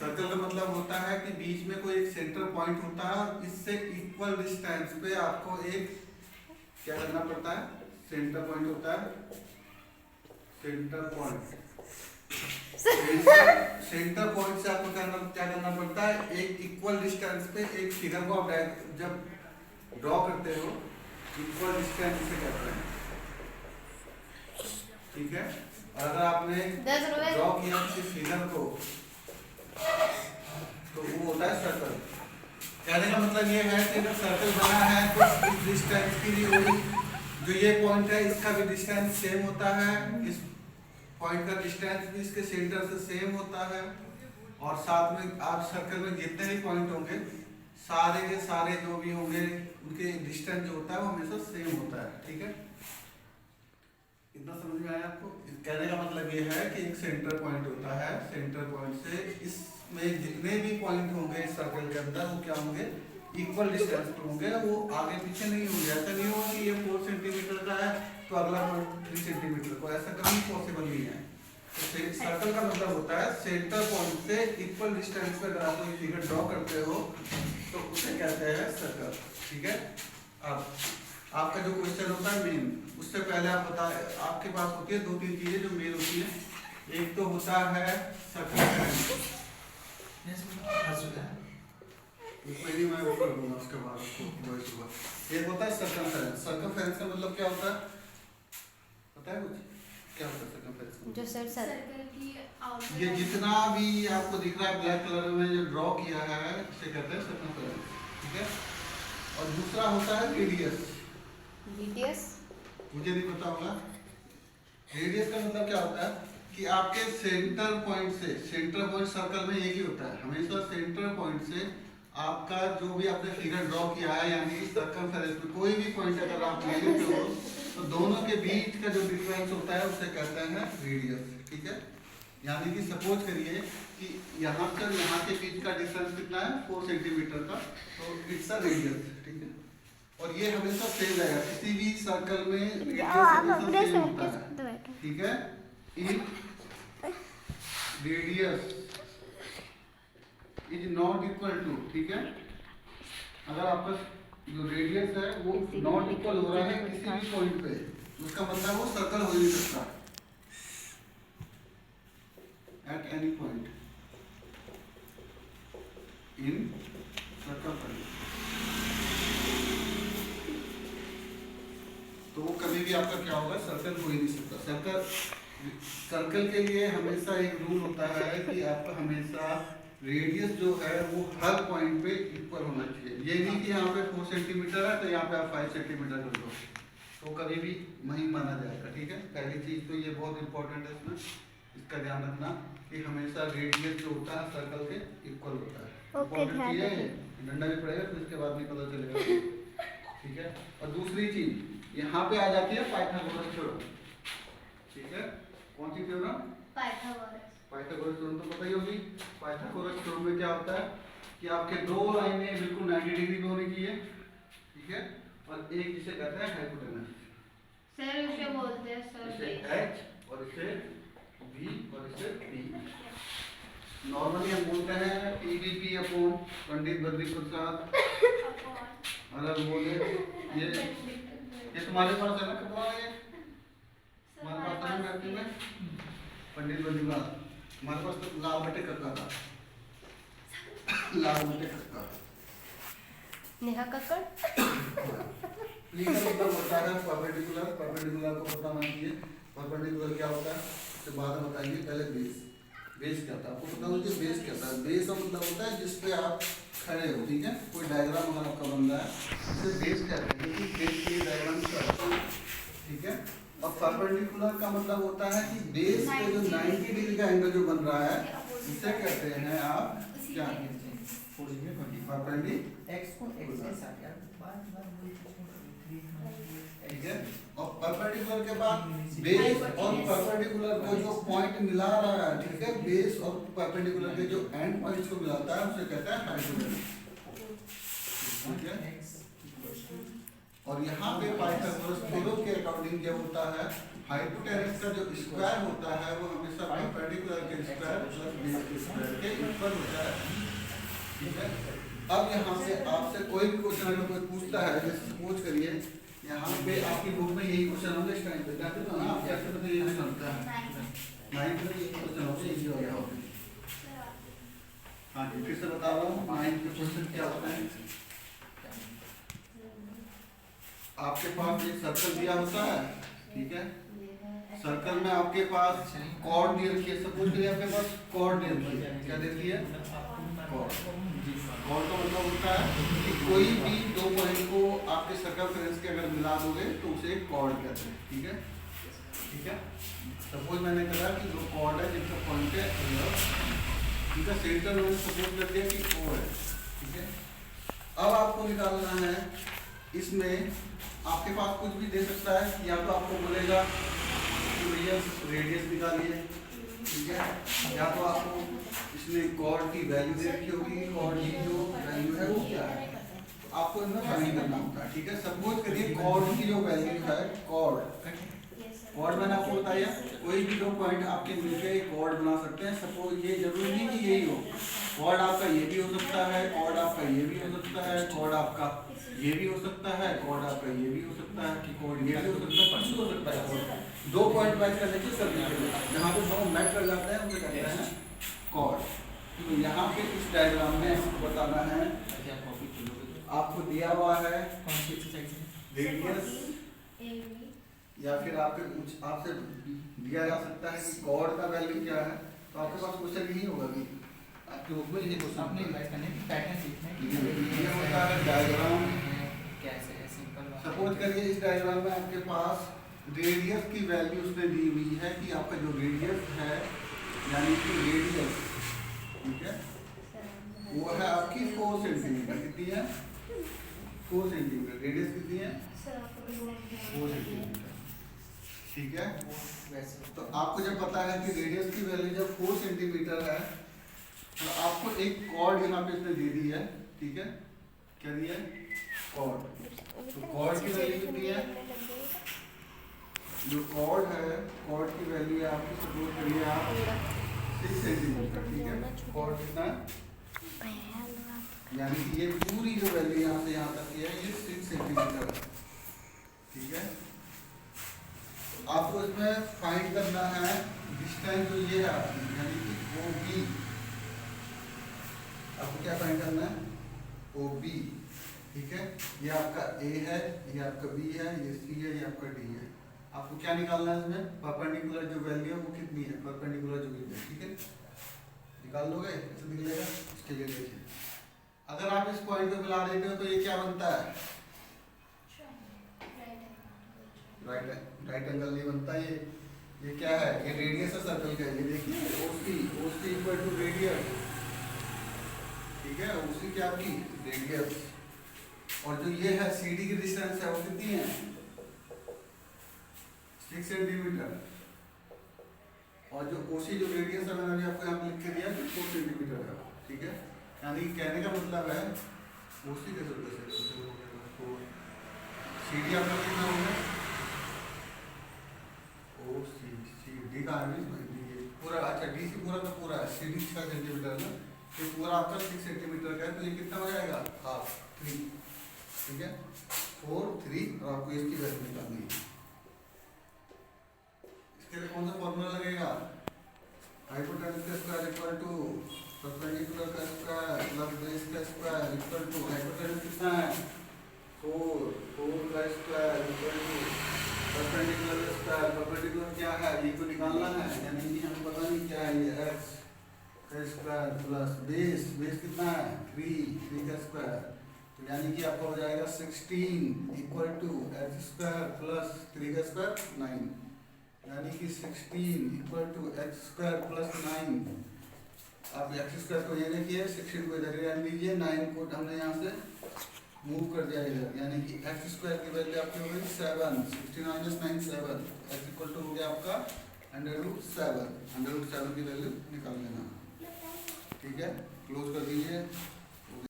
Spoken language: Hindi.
सर्कल का मतलब होता है कि बीच में कोई एक सेंटर पॉइंट होता है और इससे इक्वल डिस्टेंस पे आपको एक क्या करना पड़ता है, सेंटर पॉइंट होता है, सेंटर पॉइंट। सेंटर पॉइंट से आपको क्या करना पड़ता है, एक इक्वल डिस्टेंस पे एक फिगर को आप जब ड्रॉ करते हो, इक्वल डिस्टेंस से कहते हैं, ठीक है। और अगर आपने ड्रॉ किया किसी फिगर को तो वो होता है सर्कल। कहने का मतलब ये है कि अगर सर्कल बना है तो इस डिस्टेंस की भी वही, जो ये पॉइंट है इसका भी डिस्टेंस सेम होता है, इस पॉइंट का डिस्टेंस भी इसके सेंटर से सेम होता है, और साथ में आप सर्कल में जितने भी पॉइंट होंगे सारे के सारे जो भी होंगे उनके डिस्टेंस जो होता है वो हमेशा सेम होता है, ठीक है। इतना समझ में आया आपको? कहने का मतलब ये है कि एक सेंटर पॉइंट होता है, सेंटर पॉइंट से इसमें जितने भी पॉइंट होंगे इस सर्कल के अंदर वो क्या होंगे, इक्वल डिस्टेंस पर होंगे, वो आगे पीछे नहीं होंगे। ऐसा नहीं होगा कि ये 4 सेंटीमीटर का है तो अगला पॉइंट 3 सेंटीमीटर को, ऐसा कभी पॉसिबल नहीं है। तो सर्कल का मतलब होता है सेंटर पॉइंट से इक्वल डिस्टेंस पे अगर आप कोई फिगर ड्रॉ करते हो तो उसे कहते हैं सर्कल, ठीक है। अब आपका जो क्वेश्चन होता है मेन, उससे पहले आप बताए, आपके पास होती है 2-3 चीजें जो मेन होती है। एक तो होता है सर्कल, मैं वो कर दूंगा उसके बाद उसको। एक होता है सर्कमफेरेंस। सर्कमफेरेंस का मतलब क्या होता है, पता है कुछ? क्या होता है सर्कमफेरेंस? जो सर्कल की ये जितना भी आपको दिख रहा है ब्लैक कलर में जो ड्रॉ किया है इसे कहते हैं सर्कमफेरेंस, ठीक है। और दूसरा होता है रेडियस। रेडियस मुझे नहीं पता होगा। रेडियस का मतलब क्या होता है कि आपके सेंटर पॉइंट से, सेंटर पॉइंट सर्कल में एक ही होता है हमेशा, सेंटर पॉइंट से आपका जो भी आपने फिगर ड्रॉ किया है यानी कि सर्कमफेरेंस में कोई भी पॉइंट अगर आप ले लेते हो तो दोनों के बीच का जो डिफरेंस होता है उसे कहते हैं रेडियस, ठीक है। यानी कि सपोज करिए कि यहाँ से यहाँ के बीच का डिस्टेंस कितना है, 4 सेंटीमीटर का, तो इट्स अ रेडियस, ठीक है। और ये हमेशा सेम रहेगा किसी भी सर्कल में, रेडियस सेम होता है, ठीक है। If radius is not equal to, ठीक है, अगर आपका जो रेडियस है वो नॉट इक्वल हो रहा है किसी भी पॉइंट पे, उसका मतलब वो सर्कल हो ही नहीं सकता at any point in circumference. तो वो कभी भी आपका क्या होगा, सर्कल हो ही नहीं सकता। सर्कल के लिए हमेशा एक रूल होता है कि आपका हमेशा रेडियस जो है वो हर पॉइंट पे इक्वल होना चाहिए। ये नहीं कि यहाँ पे 4 सेंटीमीटर है तो यहाँ पे आप 5 सेंटीमीटर कर दो, तो कभी भी वही माना जाएगा, ठीक है। पहली चीज तो ये बहुत इंपॉर्टेंट है, इसमें इसका ध्यान रखना कि हमेशा रेडियस जो होता है सर्कल के इक्वल होता है। इंपॉर्टेंट चीज है, डंडा भी पड़ेगा तो इसके बाद भी पता चलेगा, ठीक है। और दूसरी चीज यहाँ पे आ जाती है पाइथागोरस थ्योरम, ठीक है। कौन सी थ्योरम? पाइथागोरस थ्योरम तो पता ही होगी। पाइथागोरस थ्योरम में क्या होता है कि आपके दो लाइनें बिल्कुल 90 डिग्री में होनी चाहिए, ठीक है, और एक जिसे कहते हैं हाइपोटेनस, सर उसे बोलते हैं सर इसे H और इसे V और इसे P। नॉर्मली हम बोलते हैं PDP अपॉन पंडित बद्री प्रसाद, अगर बोले ये तुम्हारे पास है ना, कितना है हमारे पास है मैथ्स में पंडित बद्री प्रसाद, हमारे पास तो लाल बटे कक्का था, लाल बटे कक्का, नेहा कक्कड़। लीगल मतलब होता है परपेंडिकुलर। परपेंडिकुलर को पता होना चाहिए परपेंडिकुलर क्या होता है, उसके बाद में बताएंगे। पहले बेस, बेस क्या था आपको पता होना चाहिए। बेस क्या था? बेस का मतलब होता है जिस पे आप खड़े हो, ठीक है। कोई डायग्राम अगर आपका बन रहा है उसे बेस कहते हैं, क्योंकि बेस के डायग्राम का, ठीक है। और परपेंडिकुलर का मतलब होता है कि बेस पे जो 90 डिग्री का एंगल जो बन रहा है उसे कहते हैं आप क्या, ठीक है। और परपेंडिकुलर के बाद बेस और परपेंडिकुलर को जो पॉइंट मिला रहा है, ठीक है, बेस और परपेंडिकुलर के जो एंड पॉइंट्स को मिलाता है उसे कहता है हाइपोटेनस, ठीक है। और यहाँ पे पाइथागोरस थ्योरम के अकॉर्डिंग क्या होता है, हाइपोटेनस का जो स्क्वायर होता है वो हमेशा परपेंडिकुलर के स्क्वायर प्लस बेस के स्क्वायर के इक्वल होता है, ठीक है। अब यहाँ से आपसे कोई भी क्वेश्चन अगर कोई पूछता है, जैसे सपोज करिए यहाँ पे आपकी बुक में यही क्वेश्चन होंगे इस टाइम पे, जाते तो ना आप कैसे पता ये क्वेश्चन होता है 9th में ये क्वेश्चन होते हैं, इजी हो गया होगा। हाँ जी, फिर से बता रहा हूँ 9th के क्वेश्चन क्या होता है। आपके पास एक सर्कल दिया होता है, ठीक है। सर्कल में आपके पास कॉर्ड दे रखी है, सपोज करिए आपके पास कॉर्ड दे रखी है, क्या दे रखी है, कॉर्ड। कॉर्ड का मतलब होता है कि कोई भी दो पॉइंट को आपके सर्कमफ्रेंस के अगर मिला दोगे तो उसे एक कॉर्ड कहते हैं, ठीक है, ठीक है। सपोज मैंने कहा कि दो कॉर्ड है जिनका पॉइंट है इनका सेंटर मैंने सपोज कर दिया कि O है, ठीक है। अब आपको निकालना है, इसमें आपके पास कुछ भी दे सकता है, या तो आपको बोलेगा कि भैया रेडियस निकालिए, ठीक है, या तो आपको इसमें कॉर्ड की वैल्यू दे रखी होगी, कॉर्ड की जो वैल्यू है वो क्या है, तो आपको इनमें फाइंड करना होता है, ठीक है। सपोज करिए कॉर्ड की जो वैल्यू है, कॉर्ड मैंने आपको बताया कोई भी दो पॉइंट आपके मिलकर एक कॉर्ड बना सकते हैं। सपोज ये जरूरी नहीं कि यही हो, कॉर्ड आपका ये भी हो सकता है, कॉर्ड आपका ये भी हो सकता है, कॉर्ड आपका ये भी हो सकता है, कॉर्ड आपका ये भी हो सकता है, कि कॉर्ड ये भी हो सकता है, कुछ हो सकता है। दो पॉइंट मैच करने की सर्विस जहाँ पे दोनों मैच कर जाते हैं उसे कहते हैं कॉर्ड। तो यहाँ पे इस डायग्राम में आपको बताना है, आपको दिया हुआ है रेडियस या फिर आपसे दिया जा सकता है कि कॉर्ड का वैल्यू क्या है, तो आपके पास क्वेश्चन यही होगा कि आपके बुक में यही क्वेश्चन अपने इमेज करने की पैटर्न सीखने ये होता है डायग्राम। कैसे है सिंपल बात। सपोज करिए इस डायग्राम में आपके पास रेडियस की वैल्यू उसमें दी हुई है कि आपका जो रेडियस है यानी कि रेडियस, ठीक है, वो है आपकी 4 सेंटीमीटर। कितनी है, 4 सेंटीमीटर। रेडियस कितनी है, 4 सेंटीमीटर, ठीक है। तो आपको जब पता है कि रेडियस की वैल्यू जब 4 सेंटीमीटर है तो आपको एक कॉर्ड यहाँ पे इसने दे दी है, ठीक है, क्या दिया है, कॉर्ड। तो कॉर्ड की वैल्यू कितनी है, जो कॉर्ड है कॉर्ड की वैल्यू है आपकी, सपोज करिए आप 6 सेंटीमीटर, ठीक है। कॉर्ड कितना है, यानी कि ये पूरी जो वैल्यू यहाँ से यहाँ तक की है ये 6 सेंटीमीटर है, ठीक है। आपको इसमें फाइंड करना है डिस्टेंस जो ये है आपकी, यानी कि OB। आपको क्या फाइंड करना है, OB, ठीक है। ये आपका A है, ये आपका B है, ये C है, ये आपका D है। आपको क्या निकालना है इसमें, परपेंडिकुलर जो वैल्यू है वो कितनी है, परपेंडिकुलर जो वैल्यू है, ठीक है। निकाल लोगे, ऐसे निकलेगा। इसके लिए देखिए, अगर आप इस पॉइंट को मिला देते हो तो ये क्या बनता है, राइट एंगल नहीं बनता। ये क्या है, ये रेडियस है सर्कल का, ये देखिए OC इक्वल टू रेडियस, ठीक है, OC क्या आपकी रेडियस, और जो ये है CD की डिस्टेंस है वो कितनी है, 6 सेंटीमीटर, और जो OC जो रेडियस है मैंने आपको यहाँ पे लिख के दिया 4 सेंटीमीटर है, ठीक है। यानी कहने का मतलब है OC कैसे CD आपका कितना होगा, CD का पूरा, अच्छा D से पूरा का पूरा CD 6 सेंटीमीटर ना, ये पूरा आपका 6 सेंटीमीटर का है, तो ये कितना हो जाएगा, हाफ 3, ठीक है, 4 3, और आपको इसकी वैल्यू निकालनी है। इसके लिए कौन सा फॉर्मूला लगेगा, हाइपोटेनस का स्क्वायर इक्वल टू परपेंडिकुलर का स्क्वायर प्लस बेस का स्क्वायर इक्वल टू हाइपोटेनस कितना है 4 का स्क्वायर इक्वल टू परपेंडिकुलर का स्क्वायर। परपेंडिकुलर क्या है, ये को निकालना है, यानी कि हमें पता नहीं क्या है, ये x का स्क्वायर प्लस बेस कितना है 3 का स्क्वायर, तो यानी कि आपका हो जाएगा 16 equal to x square plus 3 का स्क्वायर 9, यानी कि 16 equal to x square plus 9। आप x स्क्वायर को ये देखिए, 16 को इधर ले लीजिए, 9 को हमने यहाँ से मूव कर दिया इधर, यानी कि x स्क्वायर की वैल्यू आपकी हो गई 7, 16 माइनस 9 7, x इक्वल टू हो गया आपका √7 की वैल्यू निकाल लेना, ठीक है। क्लोज कर दीजिए।